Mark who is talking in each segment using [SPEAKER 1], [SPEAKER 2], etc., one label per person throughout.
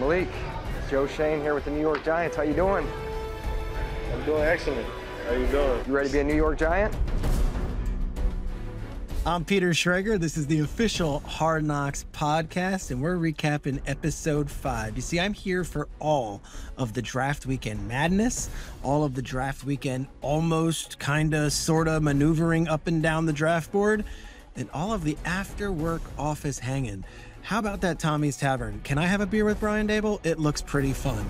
[SPEAKER 1] Malik, Joe Schoen here with the New York Giants. How you doing?
[SPEAKER 2] I'm doing excellent. How you doing?
[SPEAKER 1] You ready to be a New York Giant?
[SPEAKER 3] I'm Peter Schrager. This is the official Hard Knocks podcast, and we're recapping episode 5. You see, I'm here for all of the draft weekend madness, all of the draft weekend almost, kinda, sorta maneuvering up and down the draft board, and all of the after work office hanging. How about that Tommy's Tavern? Can I have a beer with Brian Daboll? It looks pretty fun.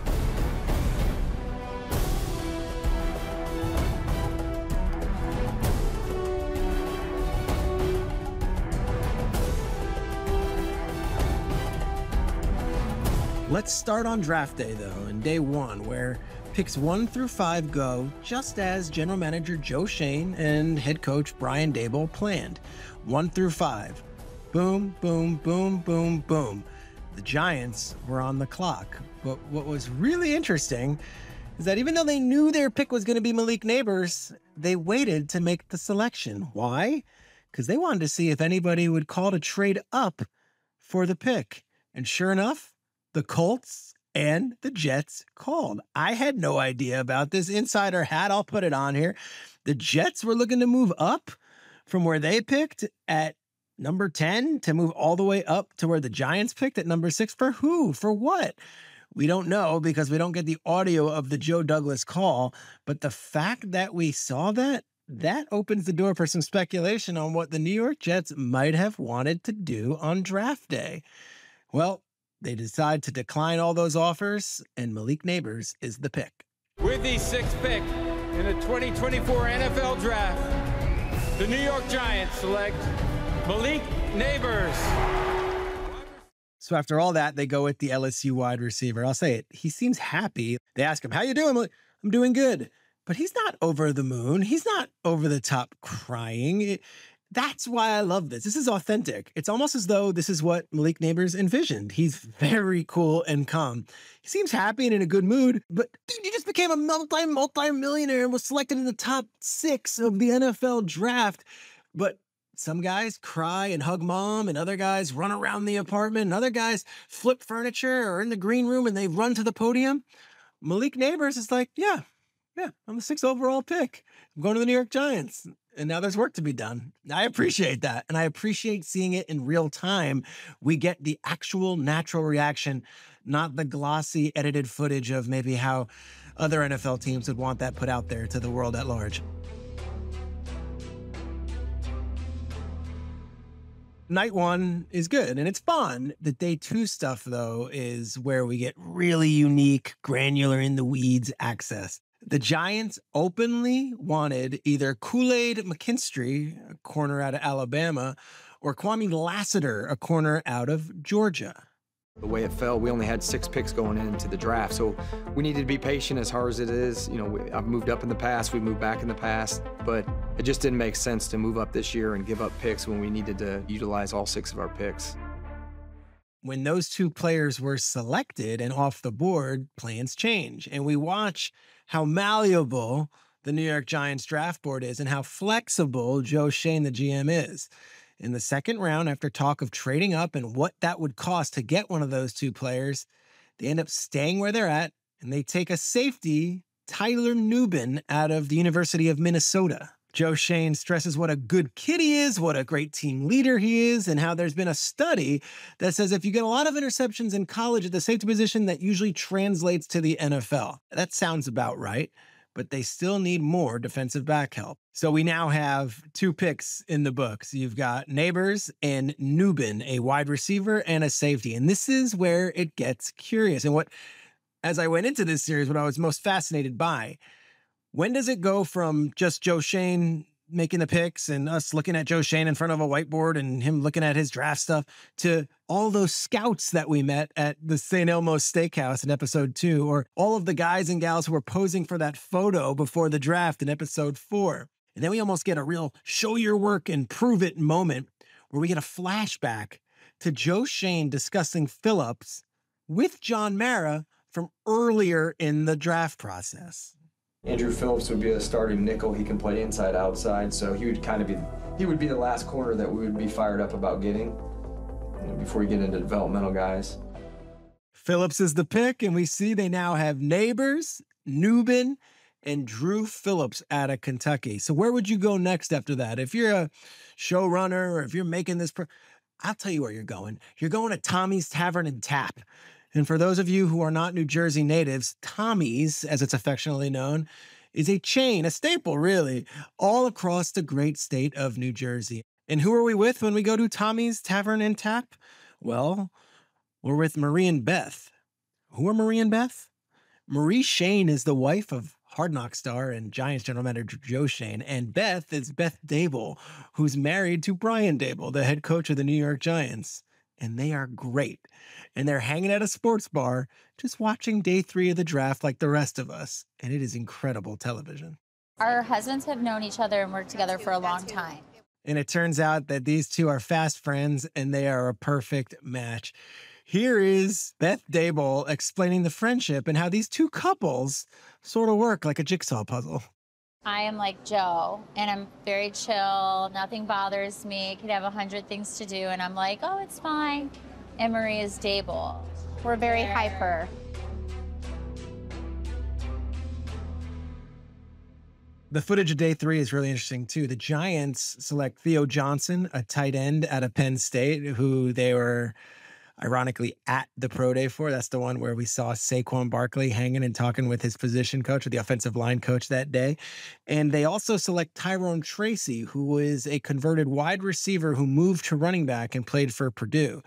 [SPEAKER 3] Let's start on draft day, though, and day 1, where picks 1 through 5 go just as general manager Joe Schoen and head coach Brian Daboll planned. 1 through 5. Boom, boom, boom, boom, boom. The Giants were on the clock. But what was really interesting is that even though they knew their pick was going to be Malik Nabers, they waited to make the selection. Why? Because they wanted to see if anybody would call to trade up for the pick. And sure enough, the Colts and the Jets called. I had no idea about this. Insider hat, I'll put it on here. The Jets were looking to move up from where they picked at number 10 to move all the way up to where the Giants picked at number 6. For who? For what? We don't know because we don't get the audio of the Joe Douglas call. But the fact that we saw that opens the door for some speculation on what the New York Jets might have wanted to do on draft day. Well, they decide to decline all those offers, and Malik Nabers is the pick.
[SPEAKER 4] With the 6th pick in the 2024 NFL Draft, the New York Giants select Malik Nabers.
[SPEAKER 3] So after all that, they go with the LSU wide receiver. I'll say it. He seems happy. They ask him, how you doing? I'm doing good. But he's not over the moon. He's not over the top crying. That's why I love this. This is authentic. It's almost as though this is what Malik Nabers envisioned. He's very cool and calm. He seems happy and in a good mood, but dude, you just became a multi-millionaire and was selected in the top 6 of the NFL draft. But some guys cry and hug mom, and other guys run around the apartment, and other guys flip furniture or in the green room and they run to the podium. Malik Nabers is like, yeah, I'm the 6th overall pick. I'm going to the New York Giants. And now there's work to be done. I appreciate that. And I appreciate seeing it in real time. We get the actual natural reaction, not the glossy edited footage of maybe how other NFL teams would want that put out there to the world at large. Night 1 is good and it's fun. The day 2 stuff, though, is where we get really unique, granular, in the weeds access. The Giants openly wanted either Kool-Aid McKinstry, a corner out of Alabama, or Kwame Lassiter, a corner out of Georgia.
[SPEAKER 1] The way it fell, we only had 6 picks going into the draft, so we needed to be patient as hard as it is. You know, I've moved up in the past, we moved back in the past, but it just didn't make sense to move up this year and give up picks when we needed to utilize all 6 of our picks.
[SPEAKER 3] When those 2 players were selected and off the board, plans change, and we watch how malleable the New York Giants draft board is and how flexible Joe Schoen, the GM, is. In the 2nd round, after talk of trading up and what that would cost to get one of those 2 players, they end up staying where they're at, and they take a safety, Tyler Nubin, out of the University of Minnesota. Joe Schoen stresses what a good kid he is, what a great team leader he is, and how there's been a study that says if you get a lot of interceptions in college at the safety position, that usually translates to the NFL. That sounds about right, but they still need more defensive back help. So we now have 2 picks in the books. You've got Nabers and Nubin, a wide receiver and a safety. And this is where it gets curious. And as I went into this series, what I was most fascinated by, when does it go from just Joe Schoen making the picks and us looking at Joe Schoen in front of a whiteboard and him looking at his draft stuff to all those scouts that we met at the St. Elmo's Steakhouse in episode 2, or all of the guys and gals who were posing for that photo before the draft in episode 4. And then we almost get a real show your work and prove it moment where we get a flashback to Joe Schoen discussing Phillips with John Mara from earlier in the draft process.
[SPEAKER 1] Andrew Phillips would be a starting nickel. He can play inside, outside, so he would be the last corner that we would be fired up about getting before you get into developmental guys.
[SPEAKER 3] Phillips is the pick, and we see they now have Nabers, Newbin, and Drew Phillips out of Kentucky. So where would you go next after that? If you're a showrunner or if you're making this, I'll tell you where you're going. You're going to Tommy's Tavern and Tap. And for those of you who are not New Jersey natives, Tommy's, as it's affectionately known, is a chain, a staple, really, all across the great state of New Jersey. And who are we with when we go to Tommy's Tavern and Tap? Well, we're with Marie and Beth. Who are Marie and Beth? Marie Shane is the wife of Hard Knocks star and Giants general manager Joe Shane. And Beth is Beth Dable, who's married to Brian Dable, the head coach of the New York Giants. And they are great. And they're hanging at a sports bar, just watching day 3 of the draft like the rest of us. And it is incredible television.
[SPEAKER 5] Our husbands have known each other and worked together for a long time.
[SPEAKER 3] And it turns out that these two are fast friends and they are a perfect match. Here is Beth Dable explaining the friendship and how these two couples sort of work like a jigsaw puzzle.
[SPEAKER 5] I am like Joe, and I'm very chill. Nothing bothers me. I could have 100 things to do, and I'm like, oh, it's fine. And Marie is Dable. We're very hyper.
[SPEAKER 3] The footage of day 3 is really interesting, too. The Giants select Theo Johnson, a tight end out of Penn State, who they were ironically at the pro day for. That's the one where we saw Saquon Barkley hanging and talking with his position coach or the offensive line coach that day. And they also select Tyrone Tracy, who is a converted wide receiver who moved to running back and played for Purdue.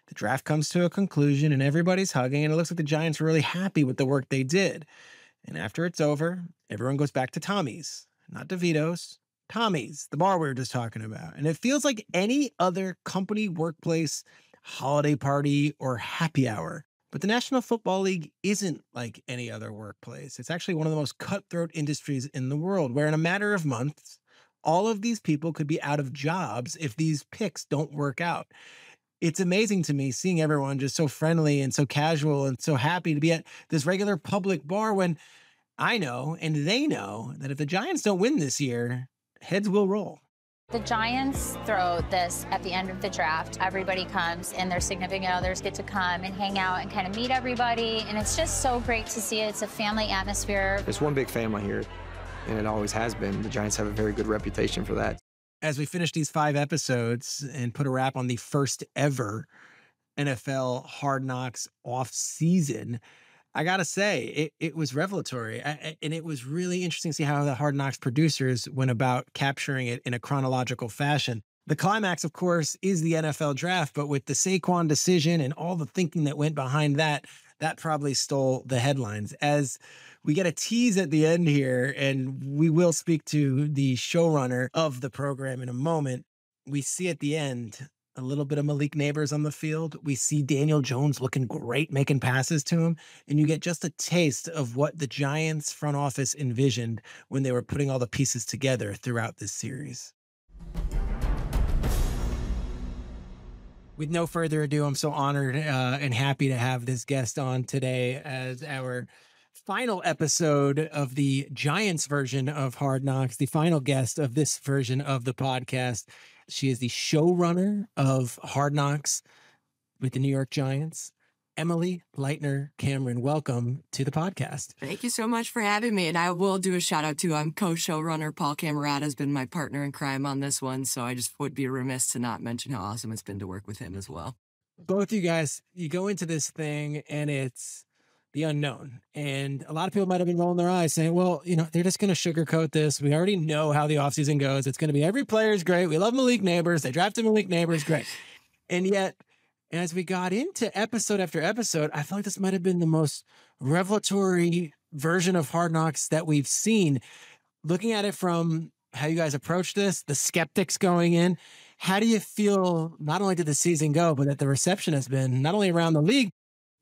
[SPEAKER 3] The draft comes to a conclusion and everybody's hugging, and it looks like the Giants were really happy with the work they did. And after it's over, everyone goes back to Tommy's, not DeVito's, Tommy's, the bar we were just talking about. And it feels like any other company, workplace, holiday party, or happy hour. But the National Football League isn't like any other workplace. It's actually one of the most cutthroat industries in the world, where in a matter of months, all of these people could be out of jobs if these picks don't work out. It's amazing to me seeing everyone just so friendly and so casual and so happy to be at this regular public bar when I know and they know that if the Giants don't win this year, heads will roll.
[SPEAKER 5] The Giants throw this at the end of the draft. Everybody comes and their significant others get to come and hang out and kind of meet everybody. And it's just so great to see it. It's a family atmosphere.
[SPEAKER 1] It's one big family here, and it always has been. The Giants have a very good reputation for that.
[SPEAKER 3] As we finish these 5 episodes and put a wrap on the first ever NFL Hard Knocks off-season, I got to say, it was revelatory. And it was really interesting to see how the Hard Knocks producers went about capturing it in a chronological fashion. The climax, of course, is the NFL draft, but with the Saquon decision and all the thinking that went behind that, that probably stole the headlines. As we get a tease at the end here, and we will speak to the showrunner of the program in a moment, we see at the end a little bit of Malik Nabers on the field. We see Daniel Jones looking great, making passes to him. And you get just a taste of what the Giants front office envisioned when they were putting all the pieces together throughout this series. With no further ado, I'm so honored and happy to have this guest on today as our final episode of the Giants version of Hard Knocks, the final guest of this version of the podcast. She is the showrunner of Hard Knocks with the New York Giants, Emily Leitner Cameron. Welcome to the podcast.
[SPEAKER 6] Thank you so much for having me. And I will do a shout out to co-showrunner Paul Camerata has been my partner in crime on this one. So I just would be remiss to not mention how awesome it's been to work with him as well.
[SPEAKER 3] Both you guys, you go into this thing and it's the unknown. And a lot of people might have been rolling their eyes saying, well, you know, they're just going to sugarcoat this. We already know how the offseason goes. It's going to be every player's great. We love Malik Nabers. They drafted Malik Nabers. Great. And yet, as we got into episode after episode, I felt like this might have been the most revelatory version of Hard Knocks that we've seen. Looking at it from how you guys approach this, the skeptics going in, how do you feel not only did the season go, but that the reception has been not only around the league?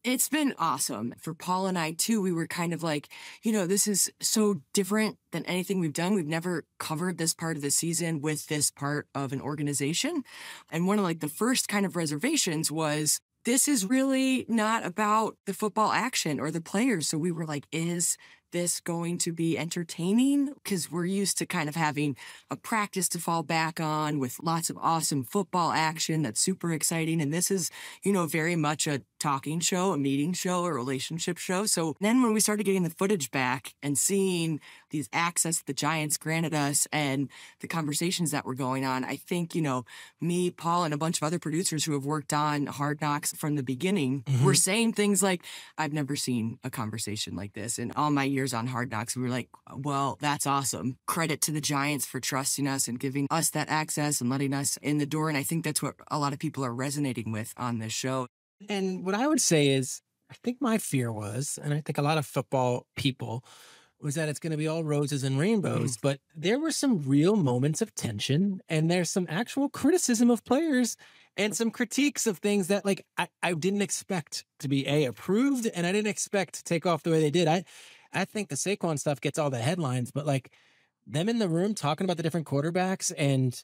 [SPEAKER 6] It's been awesome. For Paul and I, too, we were kind of like, you know, this is so different than anything we've done. We've never covered this part of the season with this part of an organization. And one of like the first kind of reservations was, this is really not about the football action or the players. So we were like, is this going to be entertaining? Because we're used to kind of having a practice to fall back on with lots of awesome football action that's super exciting. And this is, you know, very much a talking show, a meeting show, a relationship show. So then when we started getting the footage back and seeing these access the Giants granted us and the conversations that were going on, I think, me, Paul, and a bunch of other producers who have worked on Hard Knocks from the beginning were saying things like, I've never seen a conversation like this. In all my years on Hard Knocks, we were like, well, that's awesome. Credit to the Giants for trusting us and giving us that access and letting us in the door. And I think that's what a lot of people are resonating with on this show.
[SPEAKER 3] And what I would say is, I think my fear was, and I think a lot of football people, was that it's going to be all roses and rainbows. But there were some real moments of tension, and there's some actual criticism of players and some critiques of things that, like, I didn't expect to be approved, and I didn't expect to take off the way they did. I think the Saquon stuff gets all the headlines, but like them in the room talking about the different quarterbacks and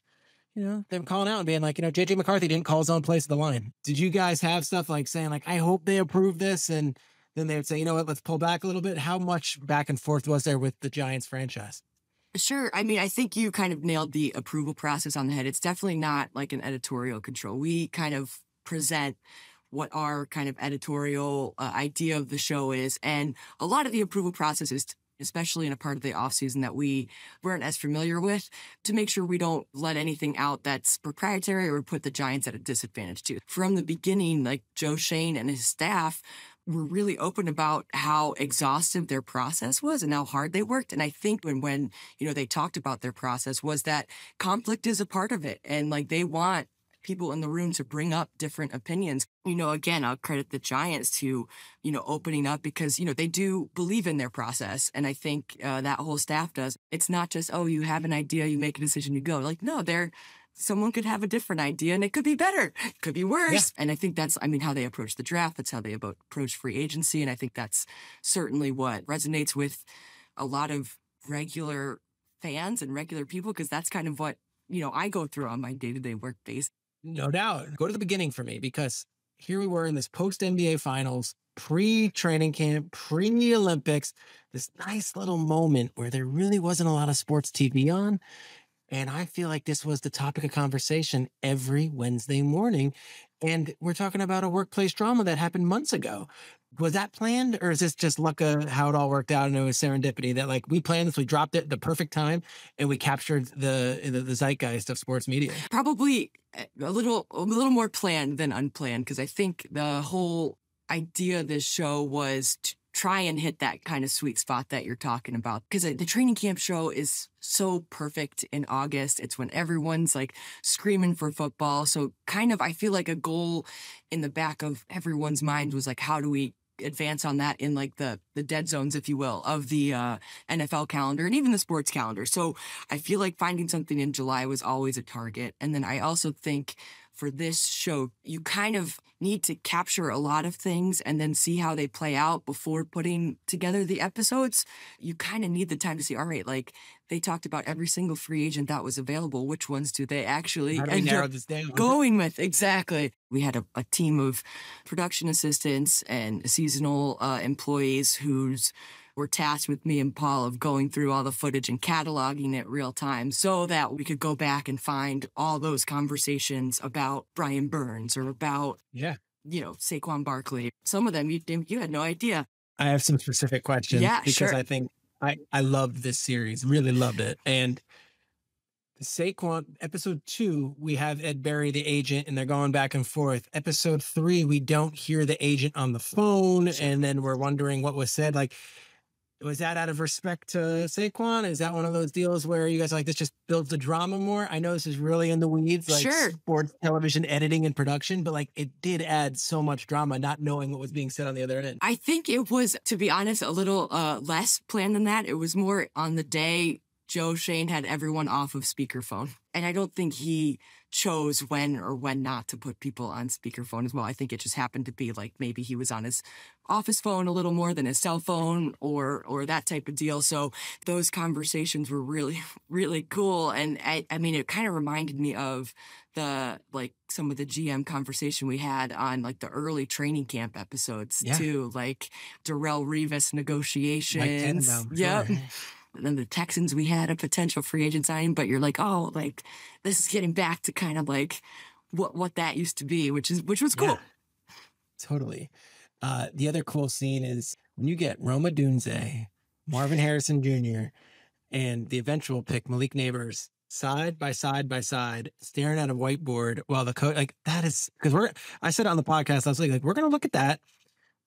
[SPEAKER 3] them calling out and being like, JJ McCarthy didn't call his own place at the line. Did you guys have stuff like saying, like, I hope they approve this? And then they would say, you know what, let's pull back a little bit. How much back and forth was there with the Giants franchise?
[SPEAKER 6] Sure. I mean, I think you kind of nailed the approval process on the head. It's definitely not like an editorial control. We kind of present what our kind of editorial idea of the show is. And a lot of the approval process is especially in a part of the offseason that we weren't as familiar with, to make sure we don't let anything out that's proprietary or put the Giants at a disadvantage too. From the beginning, like Joe Schoen and his staff were really open about how exhaustive their process was and how hard they worked. And I think when they talked about their process was that conflict is a part of it. And like they want people in the room to bring up different opinions. Again, I'll credit the Giants to, opening up because, they do believe in their process. And I think that whole staff does. It's not just, oh, you have an idea, you make a decision, you go. Like, no, someone could have a different idea and it could be better, it could be worse. Yeah. And I think that's, how they approach the draft. That's how they approach free agency. And I think that's certainly what resonates with a lot of regular fans and regular people, because that's kind of what, I go through on my day-to-day work base.
[SPEAKER 3] No doubt. Go to the beginning for me, because here we were in this post-NBA finals, pre-training camp, pre-Olympics, this nice little moment where there really wasn't a lot of sports TV on. And I feel like this was the topic of conversation every Wednesday morning. And we're talking about a workplace drama that happened months ago. Was that planned, or is this just luck of how it all worked out and it was serendipity that, like, we planned this, we dropped it at the perfect time, and we captured the zeitgeist of sports media?
[SPEAKER 6] Probably a little more planned than unplanned, because I think the whole idea of this show was to try and hit that kind of sweet spot that you're talking about. Because the training camp show is so perfect in August. It's when everyone's like screaming for football. So kind of, I feel like a goal in the back of everyone's mind was like, how do we advance on that in like the dead zones, if you will, of the NFL calendar and even the sports calendar. So I feel like finding something in July was always a target. And then I also think for this show, you kind of need to capture a lot of things and then see how they play out before putting together the episodes. You kind of need the time to see, all right, like they talked about every single free agent that was available. Which ones do they actually
[SPEAKER 3] narrow this down?
[SPEAKER 6] Going with? Exactly. We had a team of production assistants and seasonal employees whose were tasked with me and Paul of going through all the footage and cataloging it real time so that we could go back and find all those conversations about Brian Burns or about, Saquon Barkley. Some of them you had no idea.
[SPEAKER 3] I have some specific questions because
[SPEAKER 6] sure.
[SPEAKER 3] I think I loved this series, really loved it. And Saquon, episode 2, we have Ed Berry, the agent, and they're going back and forth. Episode 3, we don't hear the agent on the phone, and then we're wondering what was said. Like, was that out of respect to Saquon? Is that one of those deals where you guys are like, this just builds the drama more? I know this is really in the weeds, like sports television editing and production, but like it did add so much drama, not knowing what was being said on the other end.
[SPEAKER 6] I think it was, to be honest, a little less planned than that. It was more on the day Joe Schoen had everyone off of speakerphone. And I don't think he chose when or when not to put people on speakerphone as well. I think it just happened to be like maybe he was on his office phone a little more than his cell phone or that type of deal. So those conversations were really, really cool. And I mean, it kind of reminded me of some of the GM conversation we had on like the early training camp episodes too, like Darrelle Revis negotiations. Yep. And then the Texans, we had a potential free agent signing, but you're like, oh, like this is getting back to kind of like what that used to be, which was cool. Yeah.
[SPEAKER 3] Totally. The other cool scene is when you get Roma Dunze, Marvin Harrison Jr., and the eventual pick, Malik Nabers, side by side by side, staring at a whiteboard while the coach, like, that is, because I said it on the podcast last week, like, we're going to look at that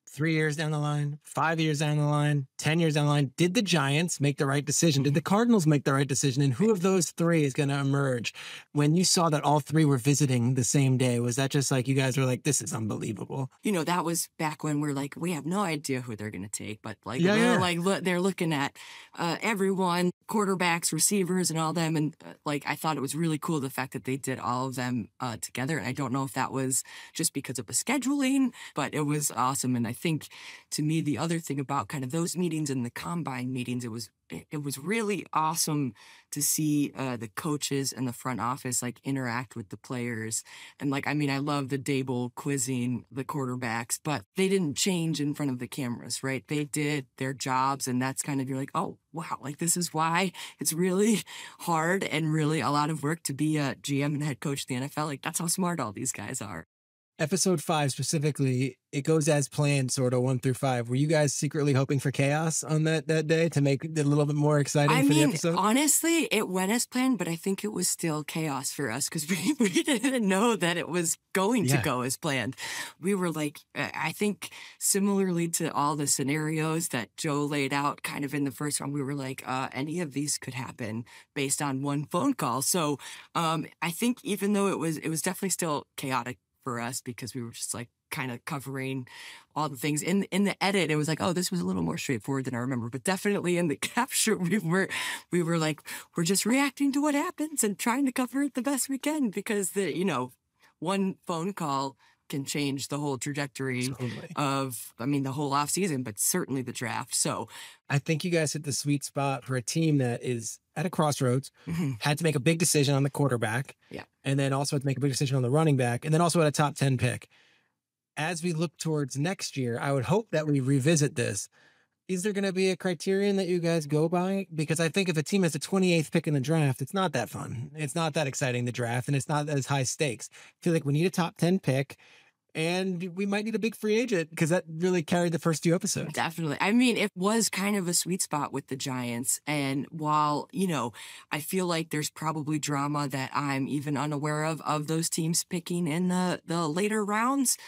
[SPEAKER 3] 3 years down the line, 5 years down the line, 10 years down the line. Did the Giants make the right decision? Did the Cardinals make the right decision? And who of those three is going to emerge? When you saw that all three were visiting the same day, was that just like you guys were like, this is unbelievable?
[SPEAKER 6] You know, that was back when we're like, we have no idea who they're going to take, but like, they're looking at everyone, quarterbacks, receivers, and all them. And like, I thought it was really cool the fact that they did all of them together. And I don't know if that was just because of the scheduling, but it was awesome. And I think, to me, the other thing about kind of those meetings and the combine meetings, it was really awesome to see the coaches and the front office like interact with the players. And like, I mean, I love the Dable quizzing the quarterbacks, but they didn't change in front of the cameras, right? They did their jobs, and that's kind of, you're like, oh, wow, like this is why it's really hard and really a lot of work to be a GM and head coach in the NFL. Like, that's how smart all these guys are.
[SPEAKER 3] Episode 5 specifically, it goes as planned, sort of 1 through 5. Were you guys secretly hoping for chaos on that day to make it a little bit more exciting for the episode?
[SPEAKER 6] Honestly, it went as planned, but I think it was still chaos for us because we didn't know that it was going to go as planned. We were like, I think similarly to all the scenarios that Joe laid out kind of in the first one, we were like, any of these could happen based on one phone call. So I think even though it was definitely still chaotic for us because we were just like kind of covering all the things in the edit. It was like, oh, this was a little more straightforward than I remember, but definitely in the capture, we were like, we're just reacting to what happens and trying to cover it the best we can because one phone call can change the whole trajectory of, the whole off season, but certainly the draft. So
[SPEAKER 3] I think you guys hit the sweet spot for a team that is at a crossroads, had to make a big decision on the quarterback, and then also had to make a big decision on the running back, and then also at a top 10 pick. As we look towards next year, I would hope that we revisit this. Is there going to be a criterion that you guys go by? Because I think if a team has the 28th pick in the draft, it's not that fun. It's not that exciting, the draft, and it's not as high stakes. I feel like we need a top 10 pick, and we might need a big free agent because that really carried the first 2 episodes.
[SPEAKER 6] Definitely. I mean, it was kind of a sweet spot with the Giants. And while, I feel like there's probably drama that I'm even unaware of those teams picking in the later rounds,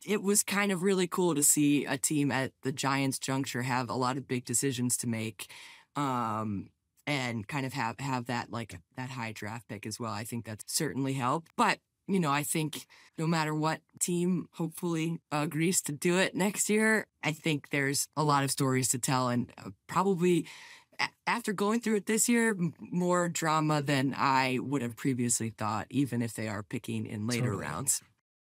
[SPEAKER 6] it was kind of really cool to see a team at the Giants juncture have a lot of big decisions to make and kind of have that, like, that high draft pick as well. I think that's certainly helped. But I think no matter what team hopefully agrees to do it next year, I think there's a lot of stories to tell and probably after going through it this year, more drama than I would have previously thought, even if they are picking in later rounds.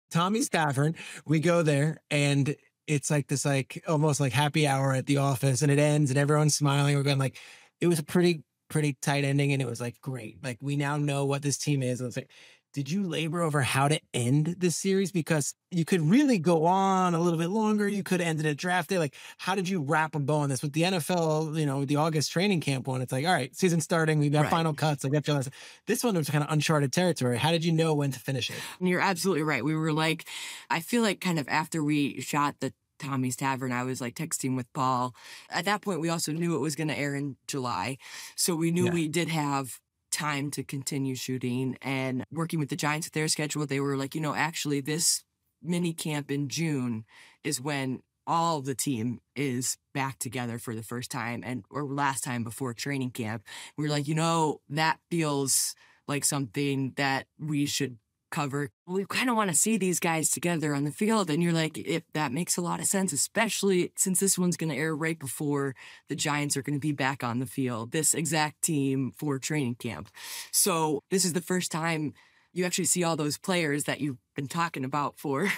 [SPEAKER 3] Tommy's Tavern, we go there and it's like this, like almost like happy hour at the office, and it ends and everyone's smiling. We're going like, it was a pretty tight ending, and it was like, great. Like, we now know what this team is. And it's like, did you labor over how to end this series? Because you could really go on a little bit longer. You could end it at draft day. Like, how did you wrap a bow on this? With the NFL, the August training camp one, it's like, all right, season starting, we've got final cuts. Like, this one was kind of uncharted territory. How did you know when to finish it?
[SPEAKER 6] You're absolutely right. We were like, I feel like kind of after we shot the Tommy's Tavern, I was like texting with Paul. At that point, we also knew it was going to air in July. So we knew we did have time to continue shooting, and working with the Giants with their schedule, they were like, actually this mini camp in June is when all the team is back together for the first time or last time before training camp. We were like, that feels like something that we should cover. We kind of want to see these guys together on the field. And you're like, if that makes a lot of sense, especially since this one's going to air right before the Giants are going to be back on the field, this exact team for training camp. So this is the first time you actually see all those players that you've been talking about for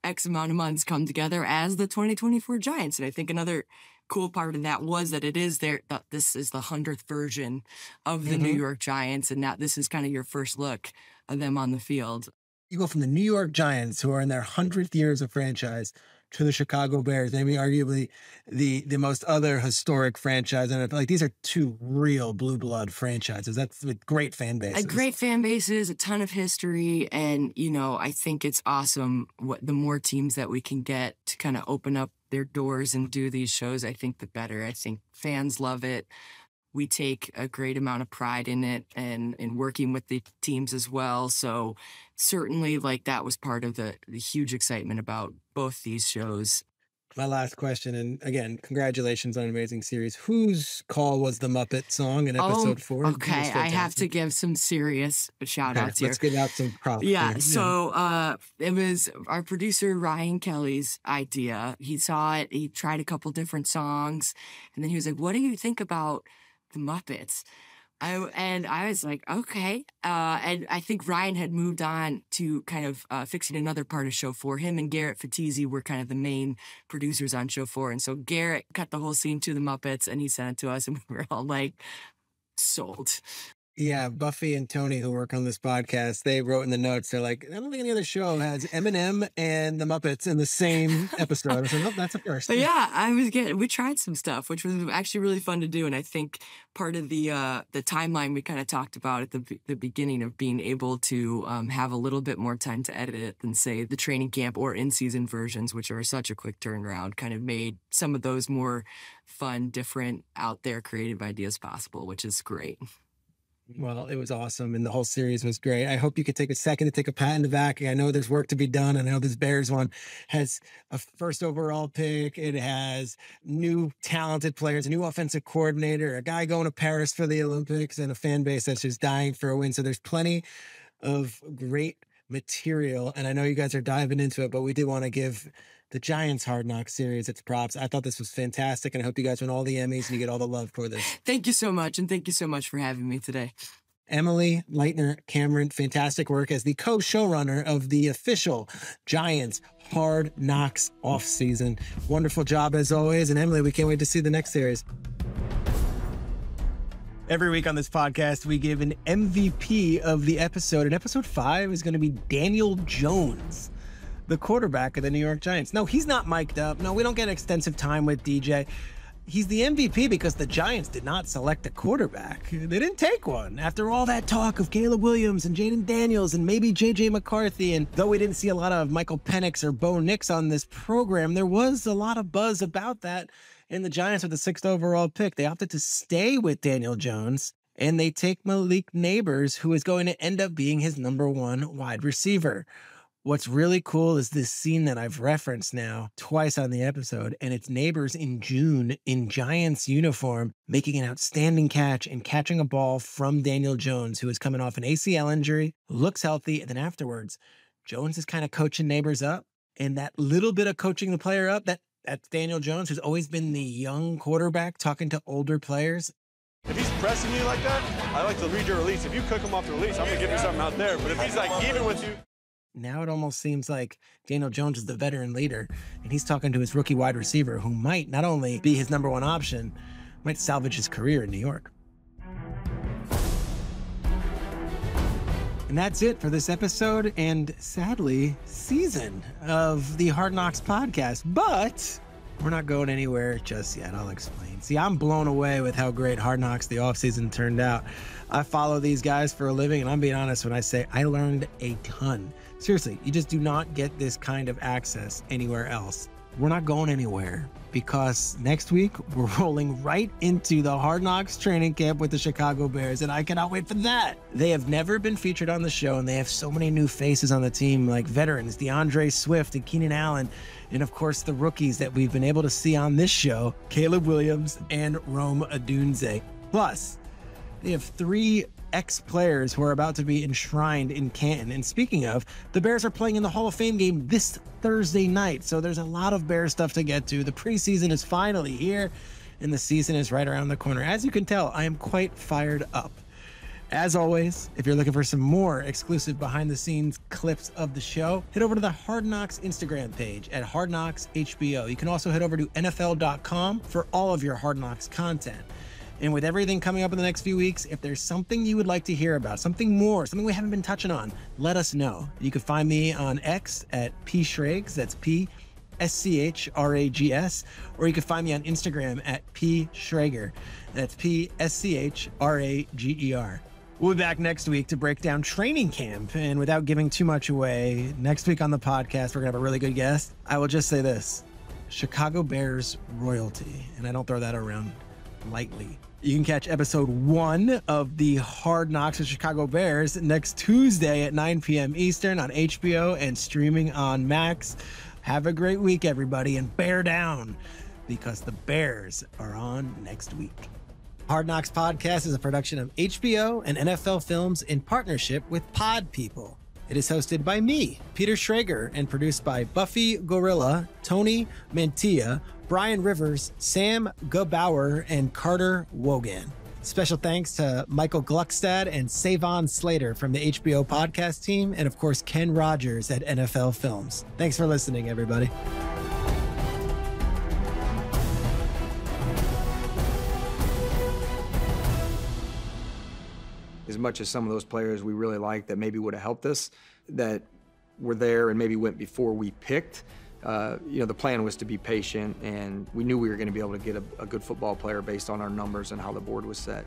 [SPEAKER 6] X amount of months come together as the 2024 Giants. And I think another cool part of that was that this is the 100th version of the New York Giants, and now this is kind of your first look of them on the field.
[SPEAKER 3] You go from the New York Giants, who are in their 100th years of franchise, to the Chicago Bears, maybe arguably the most other historic franchise. And I feel like these are two real blue blood franchises. That's with great fan bases.
[SPEAKER 6] Great fan bases, a ton of history. And, I think it's awesome the more teams that we can get to kind of open up their doors and do these shows, I think the better. I think fans love it. We take a great amount of pride in it and in working with the teams as well. So certainly that was part of the huge excitement about both these shows.
[SPEAKER 3] My last question, and again, congratulations on an amazing series. Whose call was the Muppet song in episode 4?
[SPEAKER 6] Okay, I have to give some serious shout-outs here.
[SPEAKER 3] Let's get out some props.
[SPEAKER 6] Yeah, so it was our producer Ryan Kelly's idea. He saw it, he tried a couple different songs, and then he was like, what do you think about the Muppets? I was like, okay. And I think Ryan had moved on to kind of fixing another part of show 4. Him and Garrett Fatizzi were kind of the main producers on show 4. And so Garrett cut the whole scene to the Muppets and he sent it to us and we were all like, sold.
[SPEAKER 3] Yeah, Buffy and Tony, who work on this podcast, they wrote in the notes, they're like, I don't think any other show has Eminem and the Muppets in the same episode. I said, nope, that's a first.
[SPEAKER 6] But yeah, we tried some stuff, which was actually really fun to do. And I think part of the timeline we kind of talked about at the beginning of being able to have a little bit more time to edit it than, say, the training camp or in-season versions, which are such a quick turnaround, kind of made some of those more fun, different, out there creative ideas possible, which is great.
[SPEAKER 3] Well, it was awesome, and the whole series was great. I hope you could take a second to take a pat in the back. I know there's work to be done, and I know this Bears one has a first overall pick. It has new talented players, a new offensive coordinator, a guy going to Paris for the Olympics, and a fan base that's just dying for a win. So there's plenty of great material, and I know you guys are diving into it, but we did want to give the Giants Hard Knocks series its props. I thought this was fantastic, and I hope you guys win all the Emmys and you get all the love for this.
[SPEAKER 6] Thank you so much, and thank you so much for having me today.
[SPEAKER 3] Emily Leitner Cameron, fantastic work as the co-showrunner of the official Giants Hard Knocks offseason. Wonderful job as always, and Emily, we can't wait to see the next series. Every week on this podcast, we give an MVP of the episode, and episode 5 is going to be Daniel Jones, the quarterback of the New York Giants. No, he's not mic'd up. No, we don't get extensive time with DJ. He's the MVP because the Giants did not select a quarterback. They didn't take one. After all that talk of Caleb Williams and Jaden Daniels and maybe JJ McCarthy, and though we didn't see a lot of Michael Penix or Bo Nix on this program, there was a lot of buzz about that. And the Giants with the 6th overall pick, they opted to stay with Daniel Jones, and they take Malik Nabers, who is going to end up being his #1 wide receiver. What's really cool is this scene that I've referenced now twice on the episode, and it's Nabers in June in Giants uniform making an outstanding catch and catching a ball from Daniel Jones, who is coming off an ACL injury, looks healthy, and then afterwards, Jones is kind of coaching Nabers up, and that little bit of coaching the player up, that's Daniel Jones, who's always been the young quarterback talking to older players.
[SPEAKER 2] If he's pressing you like that, I like to read your release. If you cook him off the release, I'm going to give you something out there. But if he's like even with you.
[SPEAKER 3] Now it almost seems like Daniel Jones is the veteran leader, and he's talking to his rookie wide receiver, who might not only be his #1 option, might salvage his career in New York. And that's it for this episode and, sadly, season of the Hard Knocks podcast. But we're not going anywhere just yet. I'll explain. See, I'm blown away with how great Hard Knocks the offseason turned out. I follow these guys for a living, and I'm being honest when I say I learned a ton. Seriously, you just do not get this kind of access anywhere else. We're not going anywhere because next week we're rolling right into the Hard Knocks training camp with the Chicago Bears, and I cannot wait for that. They have never been featured on the show, and they have so many new faces on the team, like veterans, DeAndre Swift and Keenan Allen, and of course the rookies that we've been able to see on this show, Caleb Williams and Rome Odunze. Plus, they have 3 ex-players who are about to be enshrined in Canton. And speaking of, the Bears are playing in the Hall of Fame game this Thursday night. So there's a lot of Bears stuff to get to. The preseason is finally here, and the season is right around the corner. As you can tell, I am quite fired up. As always, if you're looking for some more exclusive behind-the-scenes clips of the show, head over to the Hard Knocks Instagram page at Hard Knocks HBO. You can also head over to NFL.com for all of your Hard Knocks content. And with everything coming up in the next few weeks, if there's something you would like to hear about, something more, something we haven't been touching on, let us know. You can find me on X at P Schrags, that's P Schrags, or you can find me on Instagram at P.Schrager. That's P.SCHRAGER. We'll be back next week to break down training camp. And without giving too much away, next week on the podcast, we're going to have a really good guest. I will just say this: Chicago Bears royalty. And I don't throw that around lightly. You can catch episode 1 of the Hard Knocks with Chicago Bears next Tuesday at 9 p.m. Eastern on HBO and streaming on Max. Have a great week, everybody, and bear down, because the Bears are on next week. Hard Knocks Podcast is a production of HBO and NFL Films in partnership with Pod People. It is hosted by me, Peter Schrager, and produced by Buffy Gorilla, Tony Mantilla, Brian Rivers, Sam Gubauer, and Carter Wogan. Special thanks to Michael Gluckstad and Savon Slater from the HBO podcast team, and of course, Ken Rogers at NFL Films. Thanks for listening, everybody.
[SPEAKER 1] As much as some of those players we really liked that maybe would have helped us, that were there and maybe went before we picked, the plan was to be patient, and we knew we were going to be able to get a good football player based on our numbers and how the board was set.